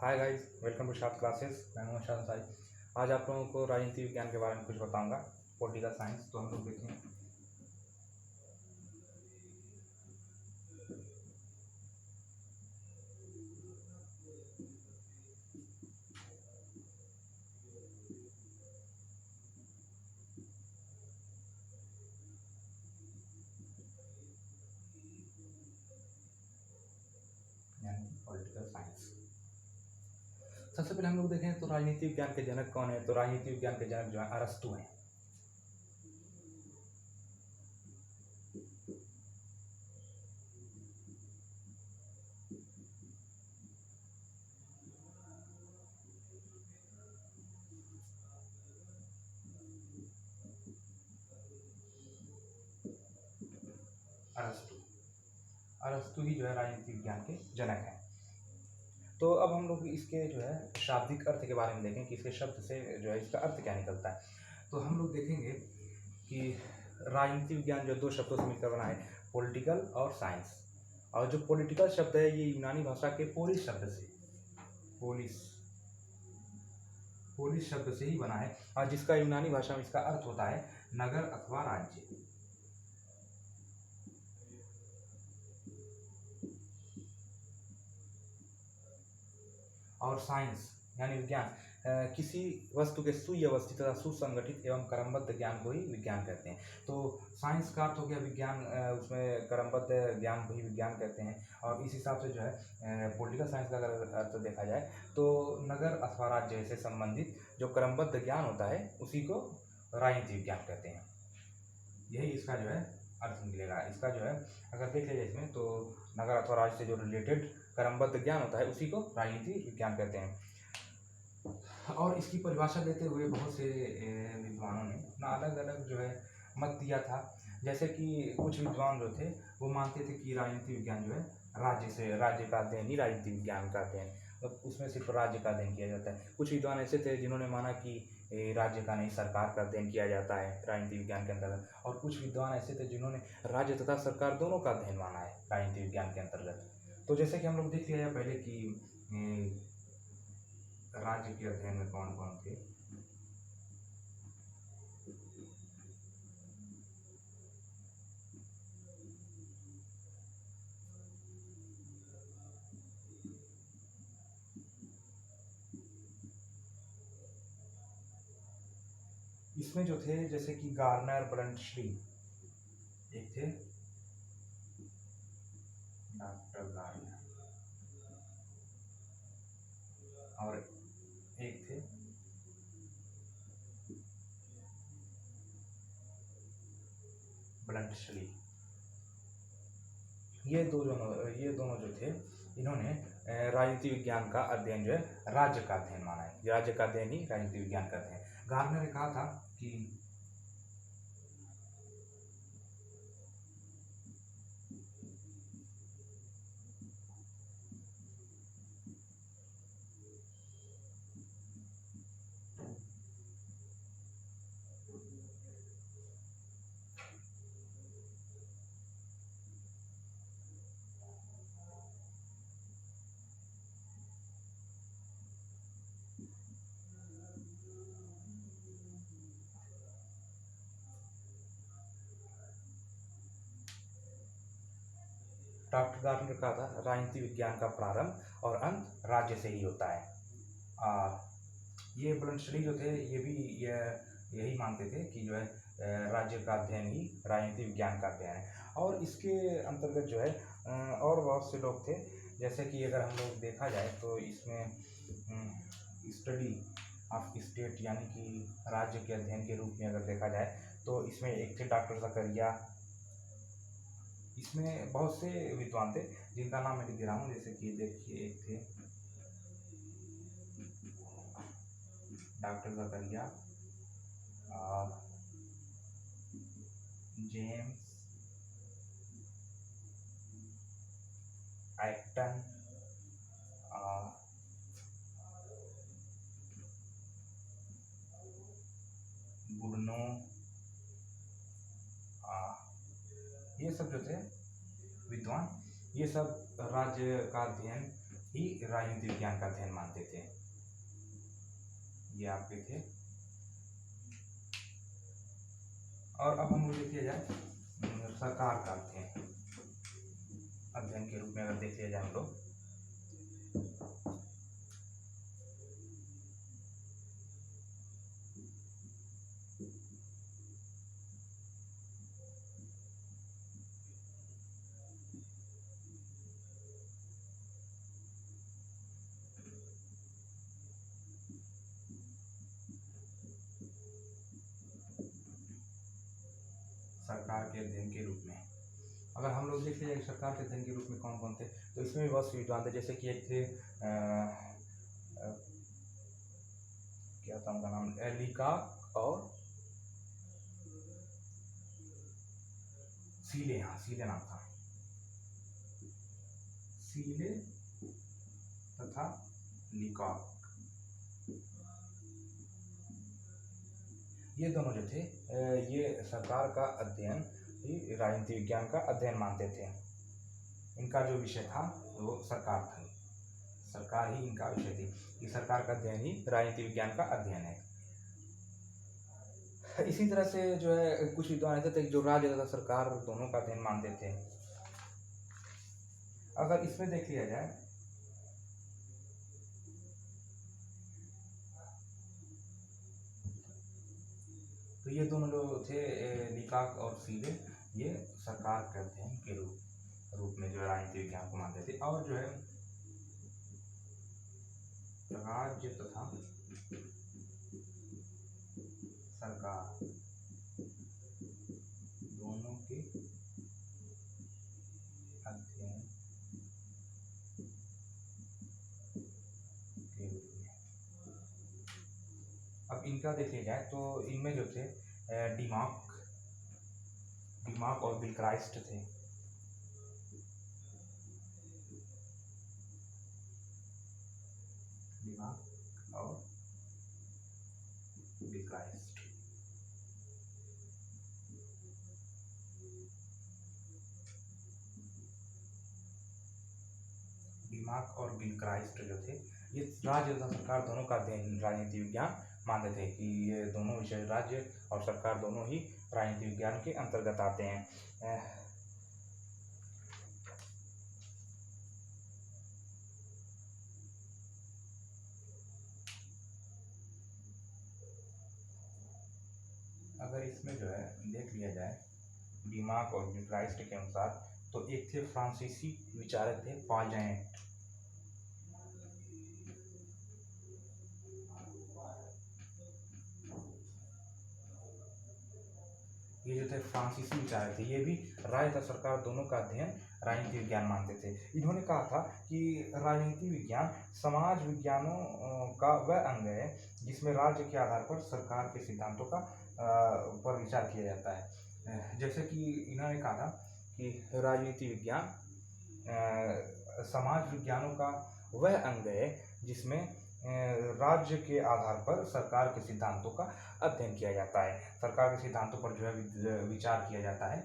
Hi guys, welcome to sharp classes. मैं हूं अर्शद अंसारी। आज आप लोगों को राजनीति विज्ञान के बारे में कुछ बताऊंगा, पॉलिटिकल साइंस। तो हम लोग देखें यानी पॉलिटिकल साइंस। सबसे पहले हम लोग देखें तो राजनीति विज्ञान के जनक कौन है। तो राजनीति विज्ञान के जनक जो है अरस्तु हैं। अरस्तु अरस्तु ही जो है राजनीति विज्ञान के जनक हैं। तो अब हम लोग इसके जो है शाब्दिक अर्थ के बारे में देखें कि इसके शब्द से जो है इसका अर्थ क्या निकलता है। तो हम लोग देखेंगे कि राजनीति विज्ञान जो दो शब्दों से मिलकर बना है, पॉलिटिकल और साइंस। और जो पॉलिटिकल शब्द है ये यूनानी भाषा के पोलिस शब्द से पोलिस शब्द से ही बना है, और जिसका यूनानी भाषा में इसका अर्थ होता है नगर अथवा राज्य। और साइंस यानी विज्ञान किसी वस्तु के सुव्यवस्थित तथा सुसंगठित एवं क्रमबद्ध ज्ञान को ही विज्ञान कहते हैं। तो साइंस का अर्थ हो गया विज्ञान, उसमें क्रमबद्ध ज्ञान को ही विज्ञान कहते हैं। और इस हिसाब से जो है पॉलिटिकल साइंस का अगर अर्थ देखा जाए तो नगर अथवा राज्य से संबंधित जो क्रमबद्ध ज्ञान होता है उसी को राजनीति विज्ञान कहते हैं। यही इसका जो है अर्थ निकलेगा। इसका जो है अगर देख लीजिए इसमें तो नगर अथवा राज्य से जो रिलेटेड क्रमबद्ध ज्ञान होता है उसी को राजनीति विज्ञान कहते हैं। और इसकी परिभाषा देते हुए बहुत से विद्वानों ने अपना अलग अलग जो है मत दिया था। जैसे कि कुछ विद्वान जो थे वो मानते थे कि राजनीति विज्ञान जो है राज्य का अध्ययन ही राजनीति विज्ञान का अध्ययन, मतलब उसमें सिर्फ राज्य का अध्ययन किया जाता है। कुछ विद्वान ऐसे थे जिन्होंने माना कि राज्य का नहीं सरकार का अध्ययन किया जाता है राजनीति विज्ञान के अंतर्गत। और कुछ विद्वान ऐसे थे जिन्होंने राज्य तथा सरकार दोनों का अध्ययन माना है राजनीति विज्ञान के अंतर्गत। तो जैसे कि हम लोग देख लिया पहले कि राज्य के अध्ययन में कौन कौन थे। इसमें जो थे जैसे कि गार्नर ब्रंटश्ली, एक थे डॉक्टर गार्नर, और एक थे ब्रंटश्ली। ये दोनों जो थे इन्होंने राजनीति विज्ञान का अध्ययन जो है राज्य का अध्ययन माना है। राज्य का अध्ययन ही राजनीति विज्ञान का अध्ययन। गार्नर ने कहा था कि डॉक्टर गार्नर ने कहा था राजनीति विज्ञान का प्रारंभ और अंत राज्य से ही होता है। ये ब्रंटश्ली जो थे ये भी यही मानते थे कि जो है राज्य का अध्ययन ही राजनीति विज्ञान का अध्ययन है। और इसके अंतर्गत जो है और बहुत से लोग थे। जैसे कि अगर हम लोग देखा जाए तो इसमें स्टडी ऑफ स्टेट यानी कि राज्य के अध्ययन के रूप में अगर देखा जाए तो इसमें एक थे डॉक्टर ज़करिया। इसमें बहुत से विद्वान थे जिनका नाम मैं लिख दे रहा हूँ। जैसे कि देखिए एक थे डॉक्टर ज़करिया, जेम्स एक्टन, गुडनो, ये सब जो थे विद्वान, ये सब राज्य का अध्ययन ही राजनीति विज्ञान का अध्ययन मानते थे। ये आपके थे। और अब हम लोग देख लिया जाए सरकार का अध्ययन के रूप में अगर देख लिया जाए हम लोग, सरकार के अध्ययन के रूप में अगर हम लोग देख लिया जाए सरकार के अध्ययन के रूप में कौन कौन थे, तो इसमें भी बहुत से विद्वान थे। जैसे कि एक थे क्या था उनका नाम, लीकाक और सीले, हाँ सीले नाम था, सीले तथा लीकाक, ये दोनों जो थे ये सरकार का अध्ययन ही राजनीति विज्ञान का अध्ययन मानते थे। इनका जो विषय था वो सरकार था, सरकार ही इनका विषय थी कि सरकार का अध्ययन ही राजनीति विज्ञान का अध्ययन है। इसी तरह से जो है कुछ विद्वान ऐसे थे जो राज्य तथा सरकार दोनों का अध्ययन मानते थे। अगर इसमें देख लिया जाए तो ये दोनों जो थे लीकाक और सीले, ये सरकार के अध्ययन के रूप में जो राजनीति विज्ञान को मानते थे। और जो है राज्य तथा सरकार दोनों के अध्ययन के रूप में। अब इनका देख लिया जाए तो इनमें जो थे डिमाक और गिलक्राइस्ट थे। डिमाक और गिलक्राइस्ट, डिमाक और गिलक्राइस्ट जो थे ये राज्य तथा सरकार दोनों का अध्ययन राजनीति विज्ञान मानते थे कि ये दोनों विषय राज्य और सरकार दोनों ही राजनीति विज्ञान के अंतर्गत आते हैं। अगर इसमें जो है देख लिया जाए डिमाक और गिलक्राइस्ट के अनुसार, तो एक थे फ्रांसीसी विचारक थे पॉल जैनेट। ये जो थे फ्रांसीसी विचारक थे, ये भी राज्य तथा सरकार दोनों का अध्ययन राजनीति विज्ञान मानते थे। इन्होंने कहा था कि राजनीति विज्ञान समाज विज्ञानों का वह अंग है जिसमें राज्य के आधार पर सरकार के सिद्धांतों का पर विचार किया जाता है। जैसे कि इन्होंने कहा था कि राजनीति विज्ञान समाज विज्ञानों का वह अंग है जिसमें राज्य के आधार पर सरकार के सिद्धांतों का अध्ययन किया जाता है, सरकार के सिद्धांतों पर जो है विचार किया जाता है।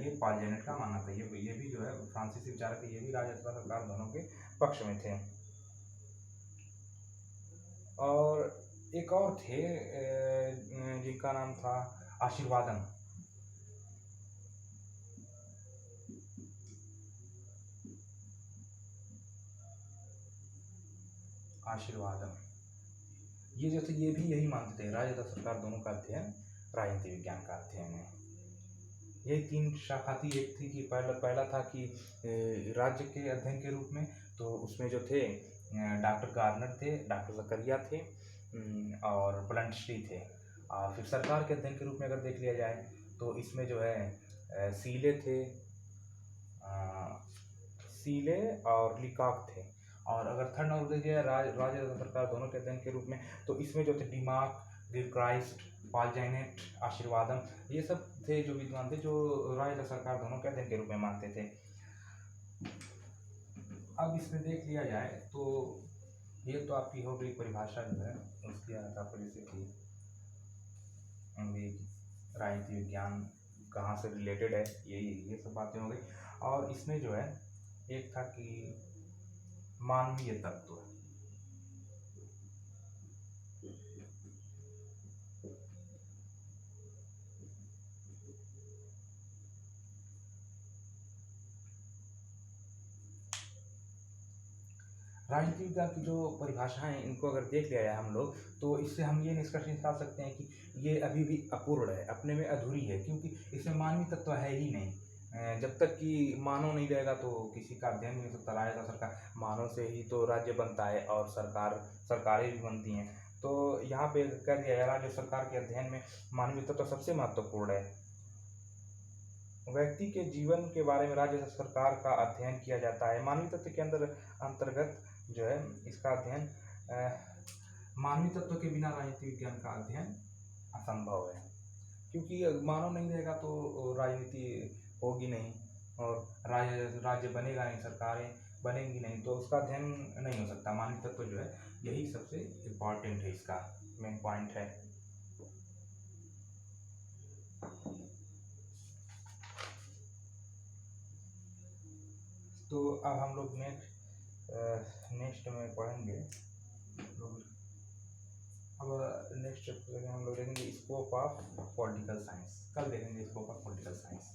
ये पॉल जैनेट का मानना था। ये भी जो है फ्रांसीसी विचारक थे, ये भी राज्य तथा सरकार दोनों के पक्ष में थे। और एक और थे जिनका नाम था आशीर्वादम। ये जो थे ये भी यही मानते थे, राज्य तथा सरकार दोनों का अध्ययन राजनीति विज्ञान का अध्ययन है। ये तीन शाखा थी। एक थी कि पहला था कि राज्य के अध्ययन के रूप में, तो उसमें जो थे डॉक्टर गार्नर थे, डॉक्टर जकरिया थे और ब्लंटस्ली थे। और फिर सरकार के अध्ययन के रूप में अगर देख लिया जाए तो इसमें जो है सीले थे, सीले और लीकाक थे। और अगर थर्ड नंबर देखिए राज्य तथा सरकार दोनों के अध्ययन के रूप में, तो इसमें जो थे डिमाक, गिलक्राइस्ट, पॉल जैनेट, आशीर्वादम, ये सब थे जो विद्वान थे जो राज्य तथा सरकार दोनों के अध्ययन के रूप में मानते थे। अब इसमें देख लिया जाए तो ये तो आपकी हो गई परिभाषा जो है, उसके आधार पर जैसे कि राजनीति विज्ञान कहाँ से रिलेटेड है, ये सब बातें हो गई। और इसमें जो है एक था कि मानवीय तत्व। राजनीति विज्ञान की जो परिभाषाएं हैं इनको अगर देख लिया जाए हम लोग, तो इससे हम ये निष्कर्ष निकाल सकते हैं कि ये अभी भी अपूर्ण है, अपने में अधूरी है, क्योंकि इसमें मानवीय तत्व है ही नहीं। जब तक कि मानव नहीं रहेगा तो किसी का अध्ययन नहीं हो सकता। राज्य सरकार, मानव से ही तो राज्य बनता है और सरकारें भी बनती हैं। तो यहाँ पे कह दिया जा राज्य सरकार के अध्ययन में मानवीय तत्व सबसे महत्वपूर्ण है। व्यक्ति के जीवन के बारे में राज्य सरकार का अध्ययन किया जाता है। मानवीय तत्व के अंतर्गत जो है इसका अध्ययन, मानवीय तत्व के बिना राजनीति विज्ञान का अध्ययन असंभव है, क्योंकि मानव नहीं रहेगा तो राजनीति होगी नहीं, और राज्य बनेगा नहीं, सरकारें बनेंगी नहीं, तो उसका अध्ययन नहीं हो सकता। मानवीय तत्व जो है यही सबसे इम्पॉर्टेंट है, इसका मेन पॉइंट है। तो अब हम लोग नेक्स्ट में पढ़ेंगे लोग। अब नेक्स्ट चैप्टर में हम लोग देखेंगे स्कोप ऑफ पॉलिटिकल साइंस। कल देखेंगे स्कोप ऑफ पॉलिटिकल साइंस।